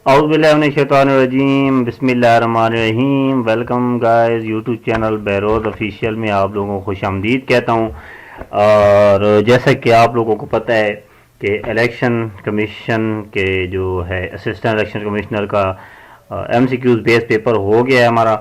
اعوذ باللہ من الشیطان الرجیم، بسم اللہ الرحمن الرحیم۔ Welcome guys, YouTube channel Behroz official میں آپ لوگوں کو خوش آمدید کہتا ہوں۔ اور جیسا کہ آپ لوگوں کو پتہ ہے کہ الیکشن کمیشن کے جو ہے اسسٹنٹ الیکشن کمشنر کا ایم سی کیوز بیس پیپر ہو گیا ہے ہمارا،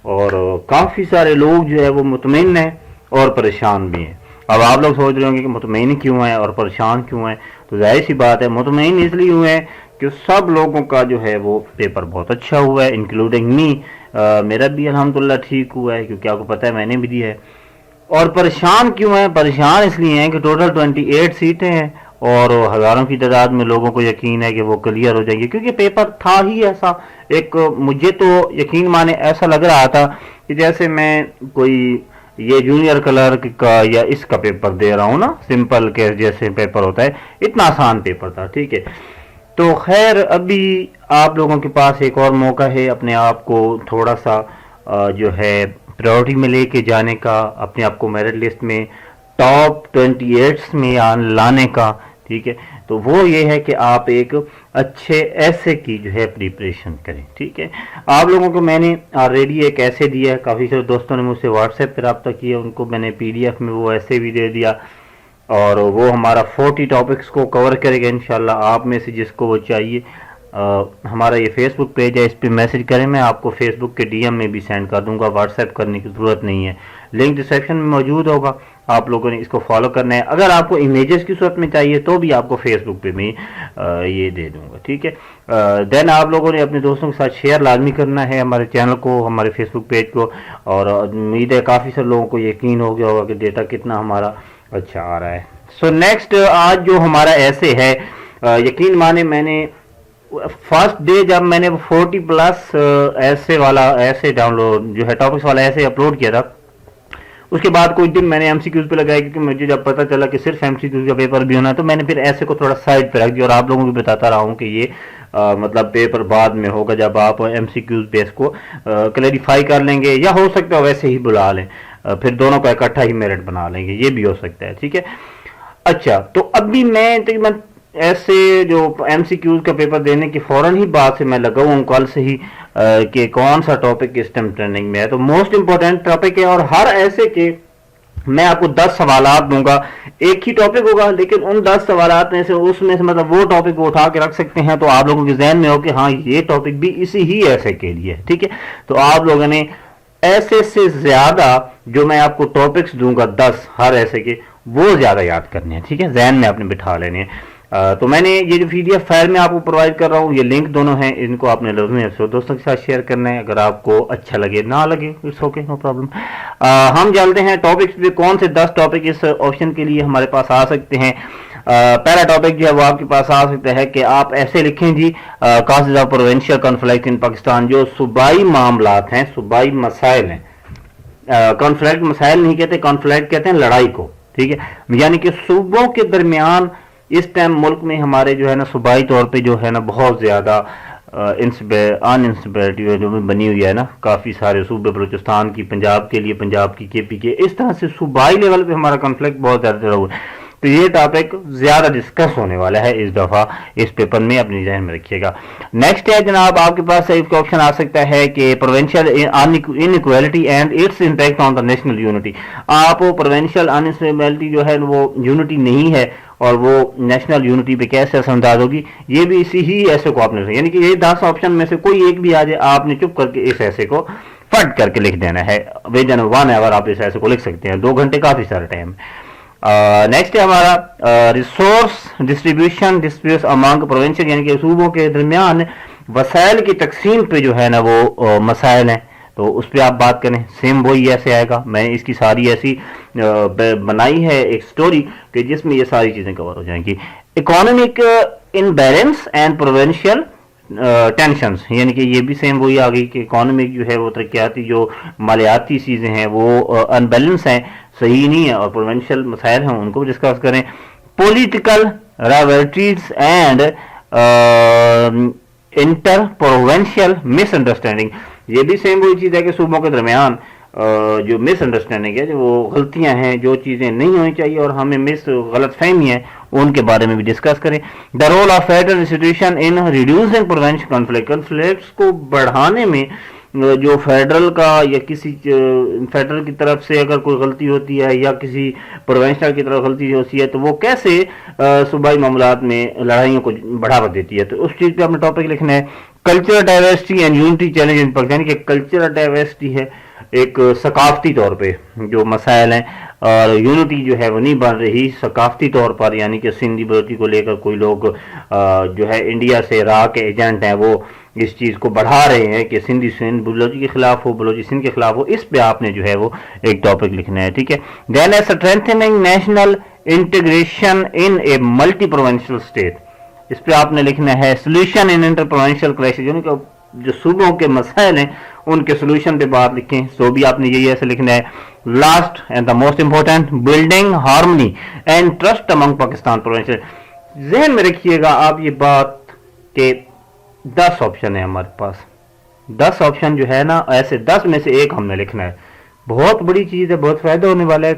اور کافی سارے لوگ جو ہے وہ مطمئن ہیں اور پریشان بھی ہیں۔ اب آپ لوگ سوچ رہے ہوں گے کہ مطمئن کیوں ہیں اور پریشان کیوں ہیں، تو ظاہر سی بات ہے مطمئن اس لیے ہوئے ہیں کہ سب لوگوں کا جو ہے وہ پیپر بہت اچھا ہوا ہے، انکلوڈنگ می۔ میرا بھی الحمدللہ ٹھیک ہوا ہے، کیونکہ آپ کو پتہ ہے میں نے بھی دیا ہے۔ اور پریشان کیوں ہیں؟ پریشان اس لیے ہیں کہ ٹوٹل 28 سیٹیں ہیں اور ہزاروں کی تعداد میں لوگوں کو یقین ہے کہ وہ کلیئر ہو جائیں گے، کیونکہ پیپر تھا ہی ایسا۔ ایک مجھے تو یقین مانے ایسا لگ رہا تھا کہ جیسے میں کوئی یہ جونیئر کلرک کا یا اس کا پیپر دے رہا ہوں نا، سمپل کے جیسے پیپر ہوتا ہے، اتنا آسان پیپر تھا، ٹھیک ہے۔ تو خیر ابھی آپ لوگوں کے پاس ایک اور موقع ہے اپنے آپ کو تھوڑا سا جو ہے پریورٹی میں لے کے جانے کا، اپنے آپ کو میرٹ لسٹ میں ٹاپ 28 میں لانے کا، ٹھیک ہے۔ تو وہ یہ ہے کہ آپ ایک اچھے ایسے کی جو ہے پریپریشن کریں، ٹھیک ہے۔ آپ لوگوں کو میں نے آلریڈی ایک ایسے دیا ہے، کافی سارے دوستوں نے مجھ سے واٹس ایپ پہ رابطہ کیا، ان کو میں نے پی ڈی ایف میں وہ ایسے بھی دے دیا، اور وہ ہمارا 40 ٹاپکس کو کور کرے گا انشاءاللہ۔ آپ میں سے جس کو وہ چاہیے ہمارا یہ فیس بک پیج ہے، اس پہ میسج کریں، میں آپ کو فیس بک کے ڈی ایم میں بھی سینڈ کر دوں گا، واٹس ایپ کرنے کی ضرورت نہیں ہے، لنک ڈسکرپشن میں موجود ہوگا، آپ لوگوں نے اس کو فالو کرنا ہے۔ اگر آپ کو امیجز کی صورت میں چاہیے تو بھی آپ کو فیس بک پہ میں یہ دے دوں گا، ٹھیک ہے۔ دین آپ لوگوں نے اپنے دوستوں کے ساتھ شیئر لازمی کرنا ہے ہمارے چینل کو، ہمارے فیس بک پیج کو، اور امید ہے کافی سارے لوگوں کو یقین ہو گیا ہوگا کہ ڈیٹا کتنا ہمارا اچھا آ رہا ہے۔ سو نیکسٹ آج جو ہمارا ایسے ہے، یقین مانے میں نے فرسٹ ڈے جب میں نے 40 پلس ایسے والا ایسے ڈاؤن لوڈ جو ہے ٹاپکس والا ایسے اپلوڈ کیا تھا، اس کے بعد کچھ دن میں نے ایم سی کیوز پہ لگایا، کیونکہ مجھے جب پتا چلا کہ صرف ایم سی کیوز کا پیپر بھی ہونا ہے تو میں نے پھر ایسے کو تھوڑا سائڈ پہ رکھ دیا، اور آپ لوگوں کو بتاتا رہا ہوں کہ یہ مطلب پیپر بعد میں ہوگا جب آپ ایم سی کیوز بیس کو کلیریفائی کر لیں گے، یا ہو سکتا ہے ویسے ہی بلا لیں، پھر دونوں کا اکٹھا ہی میرٹ بنا لیں گے، یہ بھی ہو سکتا ہے، ٹھیک ہے۔ اچھا، تو ابھی میں تقریباً ایسے جو ایم سی کیوز کا پیپر دینے کی فوراً ہی بعد سے میں لگا ہوں کل سے ہی کہ کون سا ٹاپک اس ٹائم ٹریننگ میں ہے، تو موسٹ امپورٹنٹ ٹاپک ہے، اور ہر ایسے کے میں آپ کو 10 سوالات دوں گا، ایک ہی ٹاپک ہوگا، لیکن ان 10 سوالات میں سے اس میں سے مطلب وہ ٹاپک کو اٹھا کے رکھ سکتے ہیں تو آپ لوگوں کے ذہن میں ہو کہ ہاں یہ ٹاپک بھی اسی ہی ایسے کے لیے ہے، ٹھیک ہے۔ تو آپ لوگوں نے ایسے سے زیادہ جو میں آپ کو ٹاپکس دوں گا 10 ہر ایسے کے، وہ زیادہ یاد کرنے ہیں، ٹھیک ہے، ذہن میں آپ نے بٹھا لینے ہیں۔ تو میں نے یہ جو پی ڈی ایف فائل میں آپ کو پرووائڈ کر رہا ہوں، یہ لنک دونوں ہیں، ان کو آپ نے لازمی دوستوں کے ساتھ شیئر کرنا ہے، اگر آپ کو اچھا لگے نہ لگے اٹس اوکے، نو پرابلم۔ ہم جانتے ہیں ٹاپکس پہ کون سے 10 ٹاپک اس آپشن کے لیے ہمارے پاس آ سکتے ہیں۔ پہلا ٹاپک جو ہے وہ آپ کے پاس آ سکتا ہے کہ آپ ایسے لکھیں جی، causes of provincial conflict in Pakistan, جو صوبائی معاملات ہیں، صوبائی مسائل ہیں، کنفلکٹ مسائل نہیں کہتے، کنفلکٹ کہتے ہیں لڑائی کو، ٹھیک ہے، یعنی کہ صوبوں کے درمیان اس ٹائم ملک میں ہمارے جو ہے نا صوبائی طور پہ جو ہے نا بہت زیادہ انسٹیبلٹی جو بنی ہوئی ہے نا، کافی سارے صوبے، بلوچستان کی پنجاب کے لیے، پنجاب کی کے پی کے، اس طرح سے صوبائی لیول پہ ہمارا کنفلکٹ بہت زیادہ چلا ہوا ہے، تو یہ ٹاپک زیادہ ڈسکس ہونے والا ہے اس دفعہ اس پیپر میں، اپنی ذہن میں رکھیے گا۔ نیکسٹ ہے جناب، آپ کے پاس ایک آپشن آ سکتا ہے کہ provincial inequality and its impact on the national unity. آپ پروونشل انیکویلٹی جو ہے وہ یونٹی نہیں ہے، اور وہ نیشنل یونٹی پہ کیسے اثر انداز ہوگی، یہ بھی اسی ہی ایسے کو آپ نے، یعنی کہ یہ 10 آپشن میں سے کوئی ایک بھی آ جائے، آپ نے چپ کر کے اس ایسے کو فٹ کر کے لکھ دینا ہے، ود ان 1 آور آپ اس ایسے کو لکھ سکتے ہیں، 2 گھنٹے کافی سارا ٹائم۔ نیکسٹ ہے ہمارا resource distribution disputes among provincial, یعنی کہ صوبوں کے درمیان وسائل کی تقسیم پہ جو ہے نا وہ مسائل ہیں، تو اس پہ آپ بات کریں، سیم وہی ایسے آئے گا۔ میں اس کی ساری ایسی بنائی ہے ایک سٹوری کہ جس میں یہ ساری چیزیں کور ہو جائیں گی۔ اکانومک انبیلنس اینڈ پروونشل ٹینشنز، یعنی کہ یہ بھی سیم وہی آ گئی کہ اکانومک جو ہے وہ ترقیاتی جو مالیاتی چیزیں ہیں وہ انبیلنس ہیں، صحیح نہیں ہے، اور پروونشل مسائل ہیں ان کو ڈسکس کریں۔ Political rivalries and inter provincial misunderstanding, یہ بھی سیم وہی چیز ہے کہ صوبوں کے درمیان جو مس انڈرسٹینڈنگ ہے، جو وہ غلطیاں ہیں، جو چیزیں نہیں ہونی چاہیے اور ہمیں غلط فہمی ہے، ان کے بارے میں بھی ڈسکس کریں. The role of federal institution in reducing prevention conflicts کو بڑھانے میں جو فیڈرل کا یا کسی فیڈرل کی طرف سے اگر کوئی غلطی ہوتی ہے یا کسی پروونشنل کی طرف غلطی ہوتی ہے تو وہ کیسے صوبائی معاملات میں لڑائیوں کو بڑھاوا دیتی ہے. تو اس چیز پہ اپنا ٹاپک لکھنا ہے cultural diversity and unity challenge ان پاکستان. کہ کلچرل ڈائیورسٹی ہے ایک ثقافتی طور پہ جو مسائل ہیں اور یونٹی جو ہے وہ نہیں بن رہی ثقافتی طور پر، یعنی کہ سندھی بلوچی کو لے کر کوئی لوگ جو ہے انڈیا سے راہ کے ایجنٹ ہیں وہ اس چیز کو بڑھا رہے ہیں کہ سندھی سندھ بلوچی کے خلاف ہو، بلوچی سندھ کے خلاف ہو. اس پہ آپ نے جو ہے وہ ایک ٹاپک لکھنا ہے. ٹھیک ہے. Then strengthening national integration in a multi provincial state. اس پہ آپ نے لکھنا ہے solution in inter provincial crises, یعنی کہ جو صوبوں کے مسائل ہیں ان کے سولوشن پہ بات لکھیں. سو بھی آپ نے یہی ایسے لکھنا ہے. Last and the most important building harmony and trust Umang Pakistan provincial. ذہن میں رکھیے گا آپ یہ بات کہ 10 آپشن ہے ہمارے پاس. 10 آپشن جو ہے نا ایسے 10 میں سے ایک ہم نے لکھنا ہے. بہت بڑی چیز ہے، بہت فائدہ ہونے والا ہے.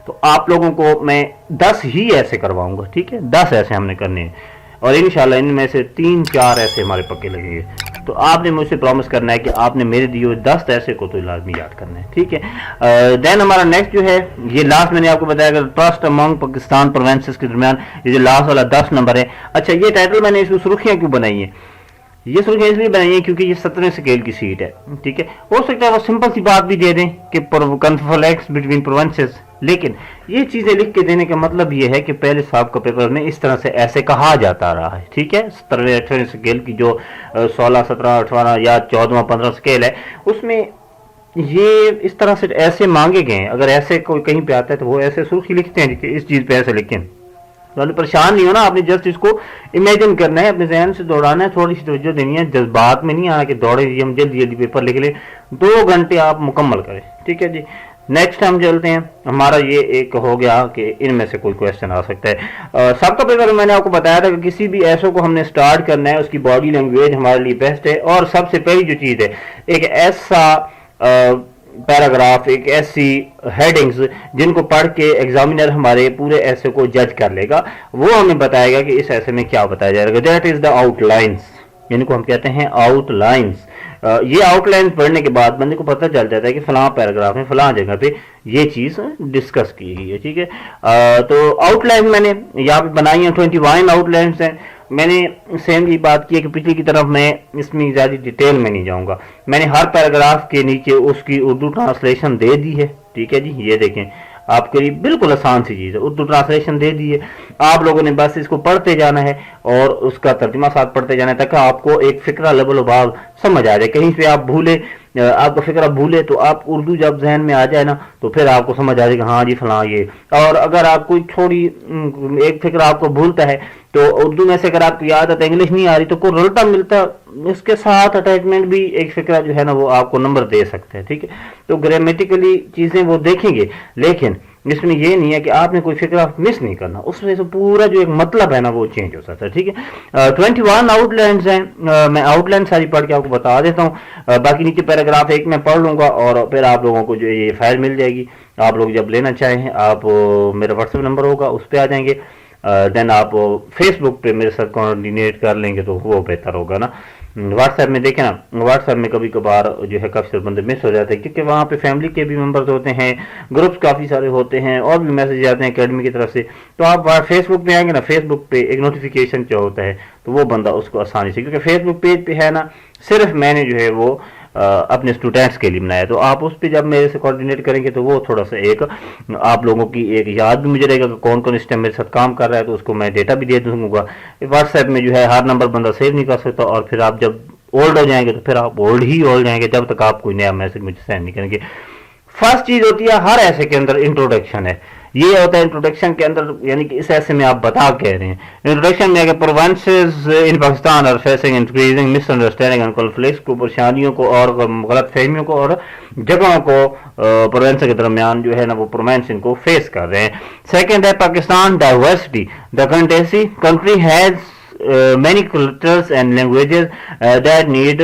تو آپ لوگوں کو میں 10 ہی ایسے کرواؤں گا. ٹھیک ہے. 10 ایسے ہم نے کرنے ہیں اور انشاءاللہ ان میں سے 3-4 ایسے ہمارے پکے لگیں گے. تو آپ نے مجھ سے پرومس کرنا ہے کہ آپ نے میرے دیے ہوئے 10 ایسے کو تو لازمی یاد کرنا ہے. ٹھیک ہے. دین ہمارا نیکسٹ جو ہے یہ لاسٹ میں نے آپ کو بتایا کہ ٹرسٹ امنگ پاکستان پروونسز کے درمیان یہ جو لاسٹ والا 10 نمبر ہے. اچھا یہ ٹائٹل میں نے اس کو سرخیاں کیوں بنائی ہیں؟ یہ سرخیاں اس لیے بنائی ہیں کیونکہ یہ 17ویں اسکیل کی سیٹ ہے. ٹھیک ہے. ہو سکتا ہے وہ سمپل سی بات بھی دے دیں کہ کنفلکٹس بٹوین پروونسز، لیکن یہ چیزیں لکھ کے دینے کا مطلب یہ ہے کہ پہلے سابقہ پیپر میں اس طرح سے ایسے کہا جاتا رہا ہے. ٹھیک ہے. 17ویں 18ویں اسکیل کی جو 16 17 18 یا 14واں 15 اسکیل ہے اس میں یہ اس طرح سے ایسے مانگے گئے ہیں. اگر ایسے کوئی کہیں پہ آتا ہے تو وہ ایسے سرخی لکھتے ہیں کہ اس چیز پہ ایسے لکھیں. پریشان نہیں ہونا، آپ نے جسٹ اس کو امیجن کرنا ہے، اپنے ذہن سے دوڑانا ہے، تھوڑی سی توجہ دینی ہے، جذبات میں نہیں آنا کہ دوڑے ہم جلدی جلدی پیپر لکھ لیں. 2 گھنٹے آپ مکمل کریں. ٹھیک ہے جی. نیکسٹ ہم چلتے ہیں. ہمارا یہ ایک ہو گیا کہ ان میں سے کوئی کویشچن آ سکتا ہے. سابقہ پیپر میں نے آپ کو بتایا تھا کہ کسی بھی ایسو کو ہم نے سٹارٹ کرنا ہے اس کی باڈی لینگویج ہمارے لیے بیسٹ ہے. اور سب سے پہلی جو چیز ہے ایک ایسا پیراگراف، ایک ایسی ہیڈنگز جن کو پڑھ کے ایگزامینر ہمارے پورے ایسے کو جج کر لے گا. وہ ہمیں بتائے گا کہ اس ایسے میں کیا بتایا جائے گا. That is the outlines, یعنی کو ہم کہتے ہیں آؤٹ لائنس. یہ آؤٹ لائنس پڑھنے کے بعد بندے کو پتہ چل جاتا ہے کہ فلاں پیراگراف میں فلاں جگہ پہ یہ چیز ڈسکس کی گئی ہے. ٹھیک ہے. تو آؤٹ لائن میں نے یہاں پہ بنائی ہیں 21 آؤٹ لائنس ہیں. میں نے سیم یہ بات کی ہے کہ پچھلی کی طرف میں اس میں زیادہ ڈیٹیل میں نہیں جاؤں گا. میں نے ہر پیراگراف کے نیچے اس کی اردو ٹرانسلیشن دے دی ہے. ٹھیک ہے جی. یہ دیکھیں آپ کے لیے بالکل آسان سی چیز ہے، اردو ٹرانسلیشن دے دی ہے. آپ لوگوں نے بس اس کو پڑھتے جانا ہے اور اس کا ترجمہ ساتھ پڑھتے جانا ہے تاکہ آپ کو ایک فکرہ لبل و باب سمجھ آ جائے. کہیں سے آپ بھولے، آپ کا فکرہ بھولے تو آپ اردو جب ذہن میں آ جائے نا تو پھر آپ کو سمجھ آ جائے کہ ہاں جی فلاں یہ. اور اگر آپ کوئی تھوڑی ایک فکرہ آپ کو بھولتا ہے تو اردو میں سے اگر آپ کو یاد آتا ہے انگلش نہیں آ رہی تو کوئی رلتا ملتا اس کے ساتھ اٹیچمنٹ بھی ایک فکرہ جو ہے نا وہ آپ کو نمبر دے سکتے ہیں. ٹھیک ہے. تو گرامیٹیکلی چیزیں وہ دیکھیں گے لیکن اس میں یہ نہیں ہے کہ آپ نے کوئی فکرہ مس نہیں کرنا، اس میں سے پورا جو ایک مطلب ہے نا وہ چینج ہو سکتا ہے. ٹھیک ہے. 21 آؤٹ لائنز ہیں. میں آؤٹ لائن ساری پڑھ کے آپ کو بتا دیتا ہوں. باقی نیچے پیراگراف ایک میں پڑھ لوں گا اور پھر آپ لوگوں کو جو یہ فائل مل جائے گی. آپ لوگ جب لینا چاہیں آپ میرا واٹس ایپ نمبر ہوگا اس پہ آ جائیں گے. دین آپ فیس بک پہ میرے ساتھ کوآرڈینیٹ کر لیں گے تو وہ بہتر ہوگا نا. واٹس ایپ میں دیکھیں نا، واٹس ایپ میں کبھی کبھار جو ہے کافی سارے بندے مس ہو جاتے ہیں کیونکہ وہاں پہ فیملی کے بھی ممبرز ہوتے ہیں، گروپس کافی سارے ہوتے ہیں اور بھی میسج آتے ہیں اکیڈمی کی طرف سے. تو آپ فیس بک پہ آئیں گے نا، فیس بک پہ ایک نوٹیفیکیشن جو ہوتا ہے تو وہ بندہ اس کو آسانی سے، کیونکہ فیس بک پیج پہ ہے نا صرف میں نے جو ہے وہ اپنے اسٹوڈنٹس کے لیے بنایا. تو آپ اس پہ جب میرے سے کوآرڈینیٹ کریں گے تو وہ تھوڑا سا ایک آپ لوگوں کی ایک یاد بھی مجھے رہے گا کہ کون کون اس ٹائم میرے ساتھ کام کر رہا ہے، تو اس کو میں ڈیٹا بھی دے دوں گا. واٹس ایپ میں جو ہے ہر نمبر بندہ سیو نہیں کر سکتا اور پھر آپ جب اولڈ ہو جائیں گے تو پھر آپ اولڈ ہی جائیں گے جب تک آپ کوئی نیا میسج مجھے سینڈ نہیں کریں گے. فرسٹ چیز ہوتی ہے ہر ایسے کے اندر انٹروڈکشن ہے. یہ ہوتا ہے انٹروڈکشن کے اندر، یعنی کہ اس ایسے میں آپ بتا کہہ رہے ہیں. انٹروڈکشن میں اگر پروونسز ان پاکستان اور facing increasing miss understanding and conflicts کو، پریشانیوں کو اور غلط فہمیوں کو اور جگہوں کو پروونس کے درمیان جو ہے نا وہ پروونس کو فیس کر رہے ہیں. سیکنڈ ہے Pakistan diversity. The country has many cultures and languages that need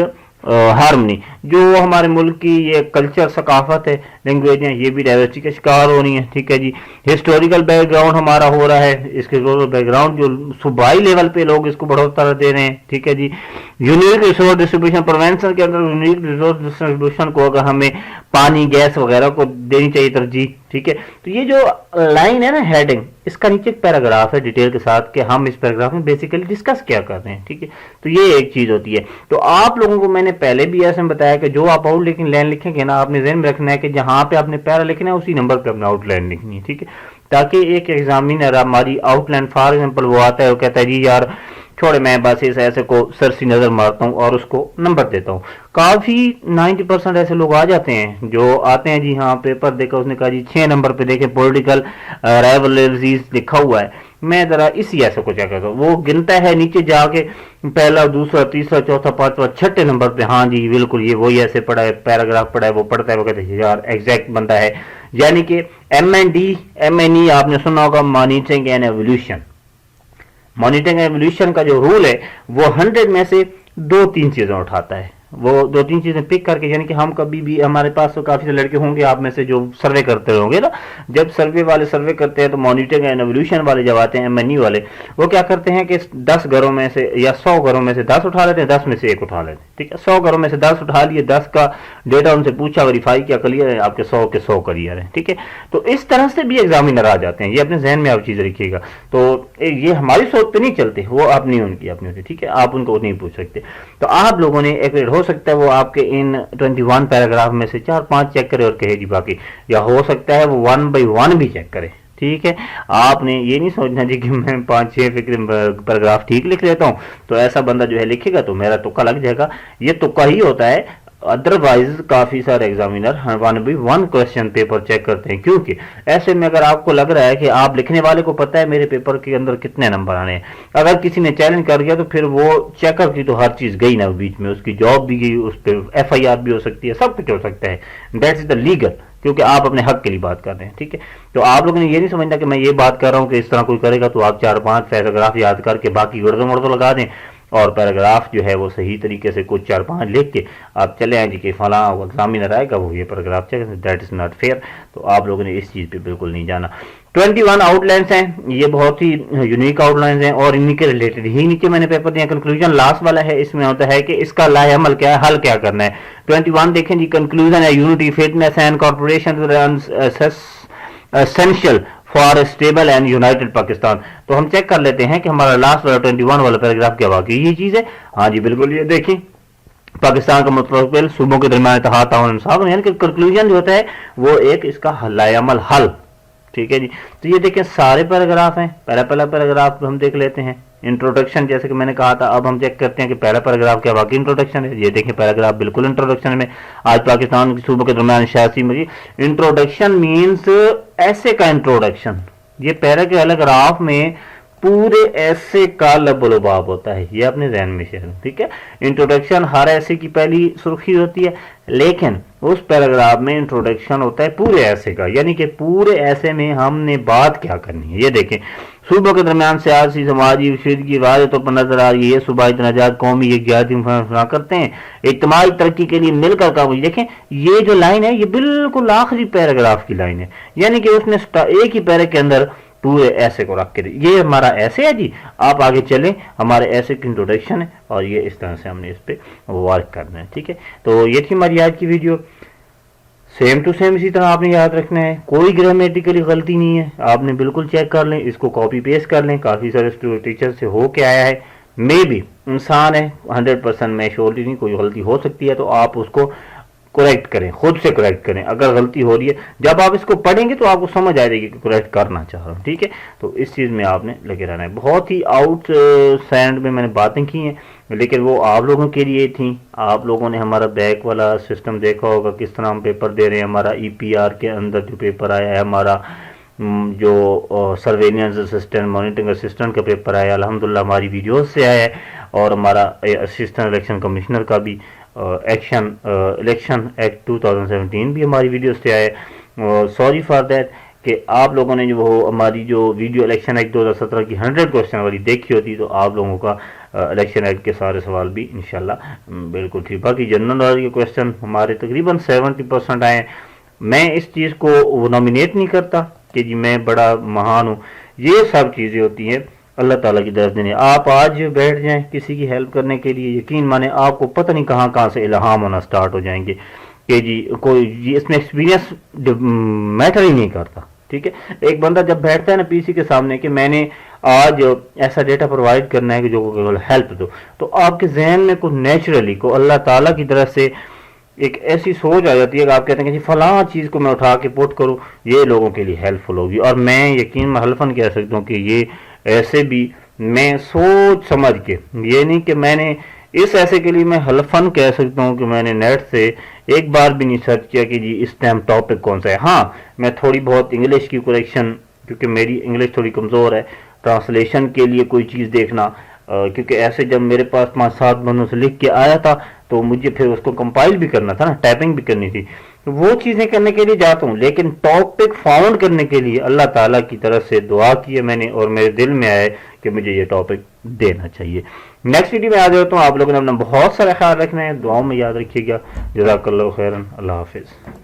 harmony. جو ہمارے ملک کی یہ کلچر ثقافت ہے لینگویج ہیں یہ بھی ڈائیورسٹی کا شکار ہو رہی ہیں. ٹھیک ہے جی. ہسٹوریکل بیک گراؤنڈ ہمارا ہو رہا ہے, اس کے بیک گراؤنڈ جو صوبائی لیول پہ لوگ اس کو بڑھوتر دے رہے ہیں. ٹھیک ہے جی. یونیک ریسورس ڈسٹریبیوشن پروینشن کے اندر یونیک ریسورس ڈسٹریبیوشن کو اگر ہمیں پانی گیس وغیرہ کو دینی چاہیے ترجیح. ٹھیک ہے. تو یہ جو لائن ہے نا ہیڈنگ, اس کا نیچے ایک پیراگراف ہے ڈیٹیل کے ساتھ کہ ہم اس پیراگراف میں بیسیکلی ڈسکس کیا کر رہے ہیں. ٹھیک ہے. تو یہ ایک چیز ہوتی ہے. تو آپ لوگوں کو میں نے پہلے بھی ایسے بتایا کہ جو آپ آؤٹ لائن لکھیں گے نا, آپ نے ذہن میں رکھنا ہے کہ جہاں پہ آپ نے پیرا لکھنا ہے اسی نمبر پہ اپنا آؤٹ لائن لکھنی ہے. ٹھیک ہے. تاکہ ایک ایگزامینر ہماری آؤٹ لائن فار ایگزامپل وہ آتا ہے وہ کہتا ہے جی یار چھوڑے میں بس اس ایسے کو سرسی نظر مارتا ہوں اور اس کو نمبر دیتا ہوں. کافی 90% ایسے لوگ آ جاتے ہیں جو آتے ہیں جی ہاں پیپر دیکھا, اس نے کہا جی 6 نمبر پہ دیکھیں پولیٹیکل رائیولریز لکھا ہوا ہے, میں ذرا اسی ایسے کو چیک کرتا ہوں. وہ گنتا ہے نیچے جا کے پہلا دوسرا تیسرا چوتھا پانچواں چھٹے نمبر پہ ہاں جی بالکل یہ وہی ایسے پڑھا ہے پیراگراف پڑھا ہے وہ پڑھتا ہے, وہ کہتے ہیں یار ایگزیکٹ بندہ ہے. یعنی کہ MNE آپ نے سنا ہوگا monitoring and evolution. Monitoring and evolution کا جو رول ہے وہ 100 میں سے 2-3 چیزیں اٹھاتا ہے. وہ 2-3 چیزیں پک کر کے, یعنی کہ ہم کبھی بھی ہمارے پاس تو کافی سے لڑکے ہوں گے آپ میں سے جو سروے کرتے ہوں گے نا, جب سروے والے سروے کرتے ہیں تو مانیٹرنگ اینڈ ایولیوشن والے جب آتے ہیں MNE والے, وہ کیا کرتے ہیں کہ 10 گھروں میں سے یا 100 گھروں میں سے 10 اٹھا لیتے ہیں, 10 میں سے 1 اٹھا لیتے ہیں. ٹھیک ہے. 100 گھروں میں سے 10 اٹھا لیے, 10 کا ڈیٹا ان سے پوچھا, ویریفائی کیا, کلیئر ہے, آپ کے 100 کے 100 کلیئر ہے. ٹھیک ہے. تو اس طرح سے بھی ایگزامینر آ جاتے ہیں, یہ اپنے ذہن میں آپ چیز رکھیے گا. تو یہ ہماری سوچ پہ نہیں چلتے, وہ اپنی ان کی اپنی ہوتی. ٹھیک ہے. آپ ان کو نہیں پوچھ سکتے. تو آپ لوگوں نے ایک ہو سکتا ہے وہ آپ کے ان 21 پیراگراف میں سے 4-5 چیک کرے اور کہے جی باقی, یا ہو سکتا ہے وہ 1 by 1 بھی چیک کرے. ٹھیک ہے. آپ نے یہ نہیں سوچنا جی کہ میں 5-6 پیراگراف ٹھیک لکھ لیتا ہوں تو ایسا بندہ جو ہے لکھے گا تو میرا تکا لگ جائے گا. یہ تکا ہی ہوتا ہے. ادروائز کافی سارے examiner 1 by 1 question paper check کرتے ہیں, کیونکہ ایسے میں اگر آپ کو لگ رہا ہے کہ آپ لکھنے والے کو پتہ ہے میرے پیپر کے اندر کتنے نمبر آنے ہیں, اگر کسی نے چیلنج کر دیا تو پھر وہ چیکر کی تو ہر چیز گئی نا بیچ میں, اس کی جاب بھی گئی, اس پہ FIR بھی ہو سکتی ہے, سب کچھ ہو سکتا ہے. دیٹ از دا لیگل, کیونکہ آپ اپنے حق کے لیے بات کر رہے ہیں. ٹھیک ہے. تو آپ لوگوں نے یہ نہیں سمجھنا کہ میں یہ بات کر رہا ہوں کہ اس طرح کوئی کرے گا تو آپ 4-5 پیراگراف یاد کر کے باقی اردو لگا دیں اور پیراگراف جو ہے وہ صحیح طریقے سے کچھ 4-5 لکھ کے آپ چلے آئیں جی کہ فلاں ایگزامینر آئے گا وہ یہ paragraph check. That is not fair. تو آپ لوگوں نے اس چیز پہ بالکل نہیں جانا. 21 آؤٹ لائنس ہیں, یہ بہت ہی یونیک آؤٹ لائنس ہیں اور انہی کے ریلیٹڈ ہی نیچے میں نے پیپر دیا. کنکلوژن لاسٹ والا ہے, اس میں ہوتا ہے کہ اس کا لاہ عمل کیا ہے, حل کیا کرنا ہے. 21 دیکھیں جی کنکلوژن ہے unity fitness and corporation essential for a stable and United Pakistan. تو ہم چیک کر لیتے ہیں کہ ہمارا لاسٹ والا 21 والا پیراگراف کیا واقعی یہ چیز ہے. ہاں جی بالکل, یہ دیکھیں پاکستان کا مستقبل صوبوں کے درمیان اتحاد تعاون انصاف, یعنی کہ کنکلوژن جو ہوتا ہے وہ ایک اس کا لائحہ عمل حل. ٹھیک ہے جی. تو یہ دیکھیں سارے پیراگراف ہیں. پہلا پیراگراف ہم دیکھ لیتے ہیں انٹروڈکشن, جیسے کہ میں نے کہا تھا. اب ہم چیک کرتے ہیں کہ پہلا پیراگراف کیا واقعی انٹروڈکشن ہے. یہ دیکھیں پیراگراف بالکل انٹروڈکشن میں, آج پاکستان کے صوبوں کے درمیان سیاسی مزید. انٹروڈکشن مینس ایسے کا انٹروڈکشن. یہ پیراگراف میں پورے ایسے کا لب و لباب ہوتا ہے, یہ اپنے ذہن میں شیئر. ٹھیک ہے. انٹروڈکشن ہر ایسے کی پہلی سرخی ہوتی ہے, لیکن اس پیراگراف میں انٹروڈکشن ہوتا ہے پورے ایسے کا, یعنی کہ پورے ایسے میں ہم نے بات کیا کرنی ہے. یہ دیکھیں صوبوں کے درمیان سیاسی سماجی کشیدگی واضح طور پر نظر آ رہی ہے. صوبائی تنازعات قومی یکجہتی فراہم کرتے ہیں, اجتماعی ترقی کے لیے مل کر کام. دیکھیں یہ جو لائن ہے یہ بالکل آخری پیراگراف کی لائن ہے, یعنی کہ اس نے ایک ہی پیرے کے اندر پورے ایسے کو رکھ کے دی. یہ ہمارا ایسے ہے جی, آپ آگے چلیں, ہمارے ایسے کی انٹروڈکشن ہے اور یہ اس طرح سے ہم نے اس پہ ورک کرنا ہے. ٹھیک ہے. تو یہ تھی ہماری آج کی ویڈیو. سیم ٹو سیم اسی طرح آپ نے یاد رکھنا ہے, کوئی گرامیٹیکلی غلطی نہیں ہے, آپ نے بالکل چیک کر لیں, اس کو کاپی پیسٹ کر لیں. کافی سارے ٹیچر سے ہو کے آیا ہے, مے بھی انسان ہے 100% میں شیورٹی نہیں, کوئی غلطی ہو سکتی ہے, تو آپ اس کو کریکٹ کریں, خود سے کریکٹ کریں. اگر غلطی ہو رہی ہے جب آپ اس کو پڑھیں گے تو آپ کو سمجھ آئے گی کہ کریکٹ کرنا چاہ رہا ہوں. ٹھیک ہے. تو اس چیز میں آپ نے لگے رہنا ہے. بہت ہی آؤٹ سینڈ میں میں نے باتیں کی ہیں, لیکن وہ آپ لوگوں کے لیے تھیں. آپ لوگوں نے ہمارا بیک والا سسٹم دیکھا ہوگا, کس طرح ہم پیپر دے رہے ہیں. ہمارا EPR کے اندر جو پیپر آیا ہے, ہمارا جو سرویلنس اسسٹنٹ مانیٹرنگ اسسٹنٹ کا پیپر آیا, الحمدللہ ہماری ویڈیوز سے آیا ہے. اور ہمارا اسسٹنٹ الیکشن کمشنر کا بھی الیکشن ایکٹ 2017 بھی ہماری ویڈیوز سے آئے. سوری فار دیٹ کہ آپ لوگوں نے جو وہ ہماری جو ویڈیو الیکشن ایکٹ 2017 کی 100 کوشچن والی دیکھی ہوتی تو آپ لوگوں کا الیکشن ایکٹ کے سارے سوال بھی انشاءاللہ بالکل ٹھیک. باقی جنرل نالج کے کوشچن ہمارے تقریباً 70% آئے ہیں. میں اس چیز کو نامینیٹ نہیں کرتا کہ جی میں بڑا مہان ہوں. یہ سب چیزیں ہوتی ہیں اللہ تعالیٰ کی طرف دینے. آپ آج بیٹھ جائیں کسی کی ہیلپ کرنے کے لیے, یقین مانیں آپ کو پتہ نہیں کہاں سے الہام ہونا سٹارٹ ہو جائیں گے کہ جی کوئی اس میں ایکسپیرینس میٹر ہی نہیں کرتا. ٹھیک ہے, ایک بندہ جب بیٹھتا ہے نا پی سی کے سامنے کہ میں نے آج ایسا ڈیٹا پرووائڈ کرنا ہے کہ جو ہیلپ دو, تو آپ کے ذہن میں کو نیچرلی کو اللہ تعالیٰ کی طرف سے ایک ایسی سوچ آ جاتی ہے کہ آپ کہتے ہیں کہ جی فلاں چیز کو میں اٹھا کے پٹ کروں, یہ لوگوں کے لیے ہیلپ فل ہوگی. اور میں یقین حلفاً کہہ سکتا ہوں کہ یہ ایسے بھی میں سوچ سمجھ کے, یہ نہیں کہ میں نے اس ایسے کے لیے میں حلفاً کہہ سکتا ہوں کہ میں نے نیٹ سے ایک بار بھی نہیں سرچ کیا کہ جی اس ٹائم ٹاپک کون سا ہے. ہاں میں تھوڑی بہت انگلش کی کریکشن, کیونکہ میری انگلش تھوڑی کمزور ہے, ٹرانسلیشن کے لیے کوئی چیز دیکھنا, کیونکہ ایسے جب میرے پاس 5-7 بندوں سے لکھ کے آیا تھا تو مجھے پھر اس کو کمپائل بھی کرنا تھا نا, ٹائپنگ بھی کرنی تھی, تو وہ چیزیں کرنے کے لیے جاتا ہوں. لیکن ٹاپک فاؤنڈ کرنے کے لیے اللہ تعالیٰ کی طرف سے دعا کی ہے میں نے, اور میرے دل میں آئے کہ مجھے یہ ٹاپک دینا چاہیے. نیکسٹ ویڈیو میں آ جاتا ہوں. آپ لوگوں نے اپنا بہت سارا خیال رکھنا ہے, دعاؤں میں یاد رکھیے گا. جزاک اللہ خیرن. اللہ حافظ.